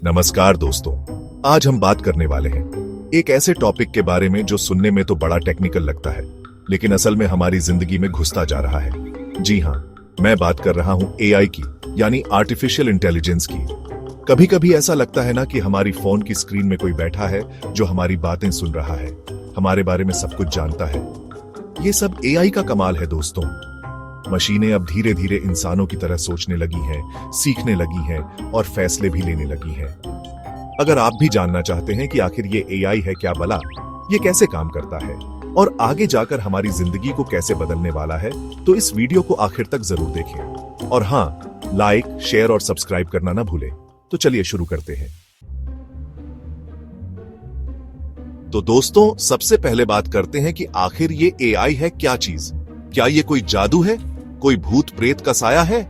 नमस्कार दोस्तों, आज हम बात करने वाले हैं एक ऐसे टॉपिक के बारे में जो सुनने में तो बड़ा टेक्निकल लगता है, लेकिन असल में हमारी जिंदगी में घुसता जा रहा है। जी हाँ, मैं बात कर रहा हूँ एआई की, यानी आर्टिफिशियल इंटेलिजेंस की। कभी कभी ऐसा लगता है ना कि हमारी फोन की स्क्रीन में कोई बैठा है जो हमारी बातें सुन रहा है, हमारे बारे में सब कुछ जानता है। ये सब एआई का कमाल है दोस्तों। मशीनें अब धीरे धीरे इंसानों की तरह सोचने लगी हैं, सीखने लगी हैं और फैसले भी लेने लगी हैं। अगर आप भी जानना चाहते हैं कि आखिर ये एआई है क्या भला, ये कैसे काम करता है और आगे जाकर हमारी जिंदगी को कैसे बदलने वाला है, तो इस वीडियो को आखिर तक जरूर देखें। और हाँ, लाइक, शेयर और सब्सक्राइब करना ना भूलें। तो चलिए शुरू करते हैं। तो दोस्तों, सबसे पहले बात करते हैं कि आखिर ये एआई है क्या चीज। क्या ये कोई जादू है, कोई भूत प्रेत का साया है?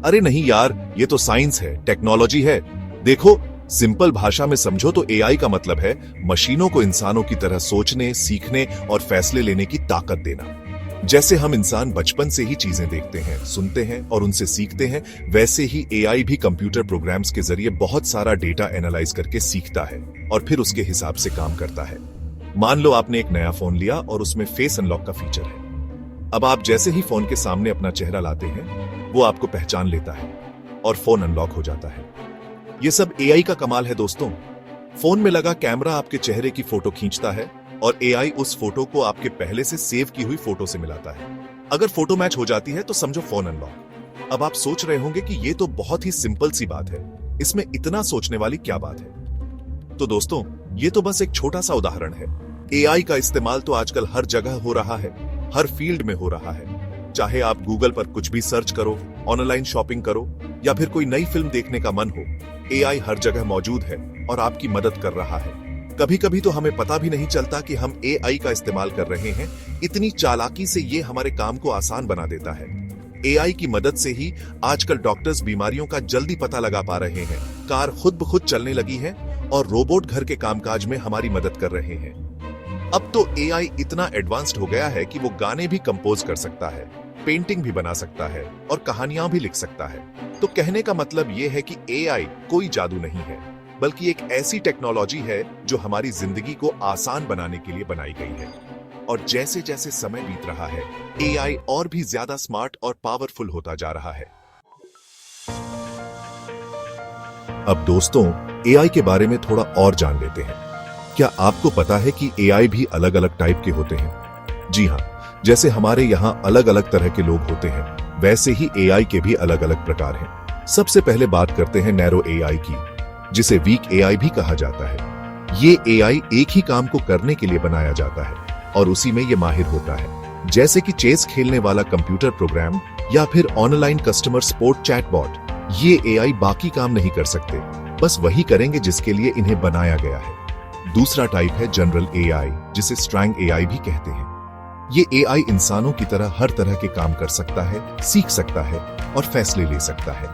अरे नहीं यार, ये तो साइंस है, टेक्नोलॉजी है। देखो, सिंपल भाषा में समझो तो एआई का मतलब है मशीनों को इंसानों की तरह सोचने, सीखने और फैसले लेने की ताकत देना। जैसे हम इंसान बचपन से ही चीजें देखते हैं, सुनते हैं और उनसे सीखते हैं, वैसे ही एआई भी कंप्यूटर प्रोग्राम्स के जरिए बहुत सारा डेटा एनालाइज करके सीखता है और फिर उसके हिसाब से काम करता है। मान लो आपने एक नया फोन लिया और उसमें फेस अनलॉक का फीचर है। अब आप जैसे ही फोन के सामने अपना चेहरा लाते हैं, वो आपको पहचान लेता है और फोन अनलॉक हो जाता है। ये सब एआई का कमाल है दोस्तों। फोन में लगा कैमरा आपके चेहरे की फोटो खींचता है और एआई उस फोटो को आपके पहले से सेव की हुई फोटो से मिलाता है। अगर फोटो मैच हो जाती है तो समझो फोन अनलॉक। अब आप सोच रहे होंगे कि ये तो बहुत ही सिंपल सी बात है, इसमें इतना सोचने वाली क्या बात है? तो दोस्तों, ये तो बस एक छोटा सा उदाहरण है। एआई का इस्तेमाल तो आजकल हर जगह हो रहा है, हर फील्ड में हो रहा है। चाहे आप गूगल पर कुछ भी सर्च करो, ऑनलाइन शॉपिंग करो या फिर कोई नई फिल्म देखने का मन हो, एआई हर जगह मौजूद है और आपकी मदद कर रहा है। कभी कभी तो हमें पता भी नहीं चलता कि हम एआई का इस्तेमाल कर रहे हैं। इतनी चालाकी से ये हमारे काम को आसान बना देता है। एआई की मदद से ही आजकल डॉक्टर्स बीमारियों का जल्दी पता लगा पा रहे हैं, कार खुद ब खुद चलने लगी है और रोबोट घर के कामकाज में हमारी मदद कर रहे हैं। अब तो एआई इतना एडवांस्ड हो गया है कि वो गाने भी कंपोज कर सकता है, पेंटिंग भी बना सकता है और कहानियां भी लिख सकता है। तो कहने का मतलब ये है कि एआई कोई जादू नहीं है, बल्कि एक ऐसी टेक्नोलॉजी है जो हमारी जिंदगी को आसान बनाने के लिए बनाई गई है। और जैसे जैसे समय बीत रहा है, एआई और भी ज्यादा स्मार्ट और पावरफुल होता जा रहा है। अब दोस्तों, एआई के बारे में थोड़ा और जान लेते हैं। क्या आपको पता है कि एआई भी अलग अलग टाइप के होते हैं? जी हाँ, जैसे हमारे यहाँ अलग अलग तरह के लोग होते हैं, वैसे ही एआई के भी अलग अलग प्रकार हैं। सबसे पहले बात करते हैं नैरो एआई की, जिसे वीक एआई भी कहा जाता है। ये एआई एक ही काम को करने के लिए बनाया जाता है और उसी में ये माहिर होता है। जैसे कि चेस खेलने वाला कंप्यूटर प्रोग्राम या फिर ऑनलाइन कस्टमर सपोर्ट चैटबॉट। ये एआई बाकी काम नहीं कर सकते, बस वही करेंगे जिसके लिए इन्हें बनाया गया है। दूसरा टाइप है जनरल एआई, जिसे स्ट्रैंग एआई भी कहते हैं। ये एआई इंसानों की तरह हर तरह के काम कर सकता है, सीख सकता है और फैसले ले सकता है।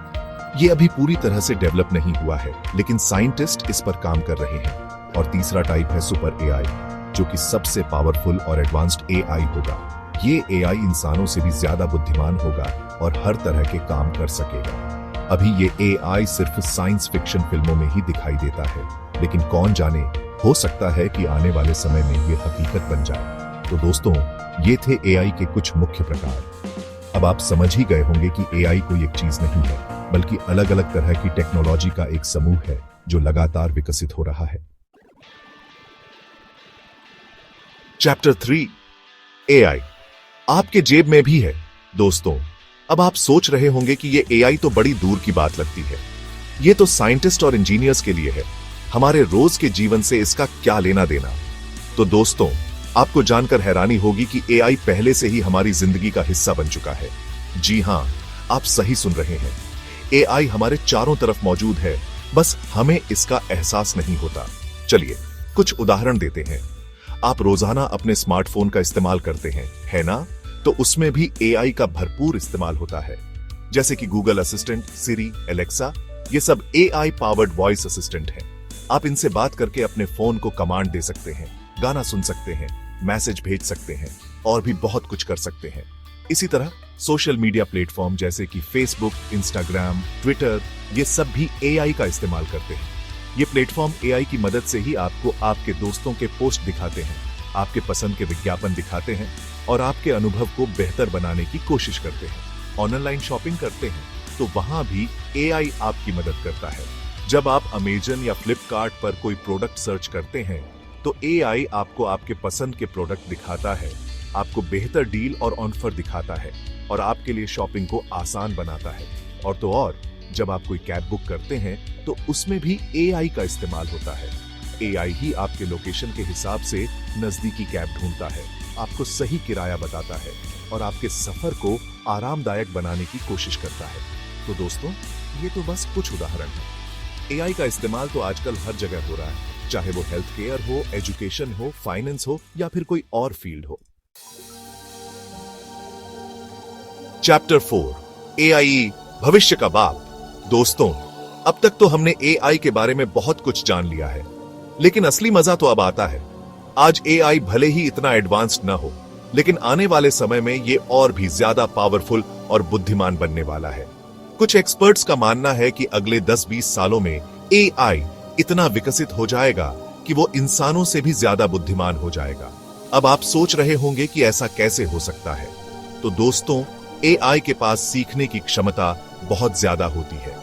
ये अभी पूरी तरह से डेवलप नहीं हुआ है, लेकिन साइंटिस्ट इस पर काम कर रहे हैं। और तीसरा टाइप है सुपर एआई, जो कि सबसे पावरफुल और एडवांस्ड एआई होगा। ये एआई इंसानों से भी ज्यादा बुद्धिमान होगा और हर तरह के काम कर सकेगा। अभी ये एआई सिर्फ साइंस फिक्शन फिल्मों में ही दिखाई देता है, लेकिन कौन जाने, हो सकता है कि आने वाले समय में ये हकीकत बन जाए। तो दोस्तों, ये थे एआई के कुछ मुख्य प्रकार। अब आप समझ ही गए होंगे कि एआई कोई एक चीज नहीं है, बल्कि अलग अलग तरह की टेक्नोलॉजी का एक समूह है जो लगातार विकसित हो रहा है। चैप्टर 3, एआई आपके जेब में भी है। दोस्तों, अब आप सोच रहे होंगे कि ये एआई तो बड़ी दूर की बात लगती है। ये तो साइंटिस्ट और इंजीनियर्स के लिए है, हमारे रोज के जीवन से इसका क्या लेना देना। तो दोस्तों, आपको जानकर हैरानी होगी कि एआई पहले से ही हमारी जिंदगी का हिस्सा बन चुका है। जी हां, आप सही सुन रहे हैं। एआई हमारे चारों तरफ मौजूद है, बस हमें इसका एहसास नहीं होता। चलिए कुछ उदाहरण देते हैं। आप रोजाना अपने स्मार्टफोन का इस्तेमाल करते हैं, है ना? तो उसमें भी एआई का भरपूर इस्तेमाल होता है। जैसे कि गूगल असिस्टेंट, सिरी, एलेक्सा, ये सब एआई पावर्ड वॉइस असिस्टेंट हैं। आप इनसे बात करके अपने फोन को कमांड दे सकते हैं, गाना सुन सकते हैं, मैसेज भेज सकते हैं और भी बहुत कुछ कर सकते हैं। इसी तरह सोशल मीडिया प्लेटफॉर्म जैसे कि फेसबुक, इंस्टाग्राम, ट्विटर, ये सब भी एआई का इस्तेमाल करते हैं। ये प्लेटफॉर्म एआई की मदद से ही आपको आपके दोस्तों के पोस्ट दिखाते हैं, आपके पसंद के विज्ञापन दिखाते हैं और आपके अनुभव को बेहतर बनाने की कोशिश करते हैं। ऑनलाइन शॉपिंग करते हैं तो वहां भी एआई आपकी मदद करता है। जब आप अमेजन या फ्लिपकार्ट पर कोई प्रोडक्ट सर्च करते हैं तो एआई आपको आपके पसंद के प्रोडक्ट दिखाता है, आपको बेहतर डील और ऑफर दिखाता है और आपके लिए शॉपिंग को आसान बनाता है। और तो और जब आप कोई कैब बुक करते हैं तो उसमें भी एआई का इस्तेमाल होता है। एआई ही आपके लोकेशन के हिसाब से नजदीकी कैब ढूंढता है, आपको सही किराया बताता है और आपके सफर को आरामदायक बनाने की कोशिश करता है। तो दोस्तों, ये तो बस कुछ उदाहरण है। एआई का इस्तेमाल तो आजकल हर जगह हो रहा है, चाहे वो हेल्थ केयर हो, एजुकेशन हो, फाइनेंस हो या फिर कोई और फील्ड हो। चैप्टर 4, एआई भविष्य का बाप। दोस्तों, अब तक तो हमने एआई के बारे में बहुत कुछ जान लिया है, लेकिन असली मजा तो अब आता है। आज एआई भले ही इतना एडवांस्ड ना हो, लेकिन आने वाले समय में ये और भी ज्यादा पावरफुल और बुद्धिमान बनने वाला है। कुछ एक्सपर्ट्स का मानना है कि अगले 10-20 सालों में एआई इतना विकसित हो जाएगा कि वो इंसानों से भी ज्यादा बुद्धिमान हो जाएगा। अब आप सोच रहे होंगे कि ऐसा कैसे हो सकता है। तो दोस्तों, एआई के पास सीखने की क्षमता बहुत ज्यादा होती है।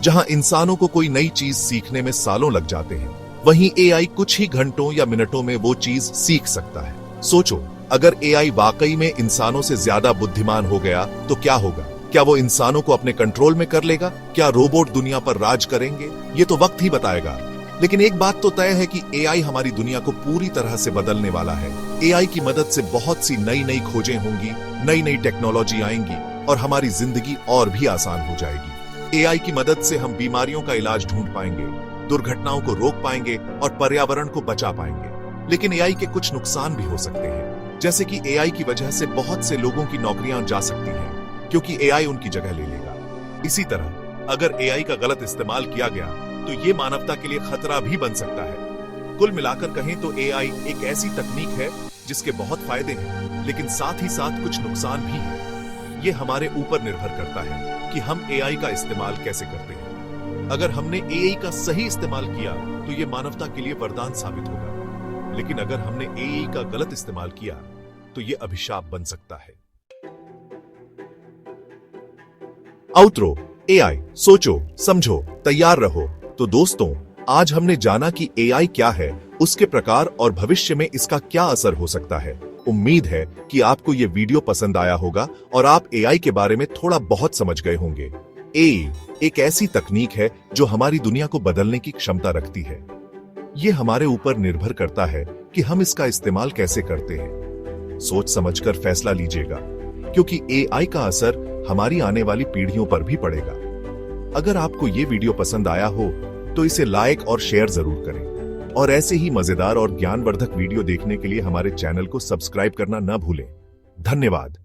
जहां इंसानों को कोई नई चीज सीखने में सालों लग जाते हैं, वहीं एआई कुछ ही घंटों या मिनटों में वो चीज सीख सकता है। सोचो, अगर एआई वाकई में इंसानों से ज्यादा बुद्धिमान हो गया तो क्या होगा? क्या वो इंसानों को अपने कंट्रोल में कर लेगा? क्या रोबोट दुनिया पर राज करेंगे? ये तो वक्त ही बताएगा। लेकिन एक बात तो तय है कि एआई हमारी दुनिया को पूरी तरह से बदलने वाला है। एआई की मदद से बहुत सी नई नई खोजें होंगी, नई नई टेक्नोलॉजी आएंगी और हमारी जिंदगी और भी आसान हो जाएगी। एआई की मदद से हम बीमारियों का इलाज ढूंढ पाएंगे, दुर्घटनाओं को रोक पाएंगे और पर्यावरण को बचा पाएंगे। लेकिन एआई के कुछ नुकसान भी हो सकते हैं, जैसे कि एआई की वजह से बहुत से लोगों की नौकरियां जा सकती हैं, क्योंकि एआई उनकी जगह ले लेगा। इसी तरह अगर एआई का गलत इस्तेमाल किया गया तो ये मानवता के लिए खतरा भी बन सकता है। कुल मिलाकर कहें तो एआई एक ऐसी तकनीक है जिसके बहुत फायदे हैं, लेकिन साथ ही साथ कुछ नुकसान भी हैं। ये हमारे ऊपर निर्भर करता है कि हम एआई का इस्तेमाल कैसे करते हैं। अगर हमने एआई का सही इस्तेमाल किया तो ये मानवता के लिए वरदान साबित होगा, लेकिन अगर हमने एआई का गलत इस्तेमाल किया तो ये अभिशाप बन सकता है। आउटरो, एआई, सोचो, समझो, तैयार रहो। तो दोस्तों, आज हमने जाना कि एआई क्या है, उसके प्रकार और भविष्य में इसका क्या असर हो सकता है। उम्मीद है कि आपको ये वीडियो पसंद आया होगा और आप एआई के बारे में थोड़ा बहुत समझ गए होंगे। एआई एक ऐसी तकनीक है जो हमारी दुनिया को बदलने की क्षमता रखती है। ये हमारे ऊपर निर्भर करता है कि हम इसका इस्तेमाल कैसे करते हैं। सोच समझकर फैसला लीजिएगा, क्योंकि एआई का असर हमारी आने वाली पीढ़ियों पर भी पड़ेगा। अगर आपको ये वीडियो पसंद आया हो तो इसे लाइक और शेयर जरूर करें और ऐसे ही मजेदार और ज्ञानवर्धक वीडियो देखने के लिए हमारे चैनल को सब्सक्राइब करना न भूलें। धन्यवाद।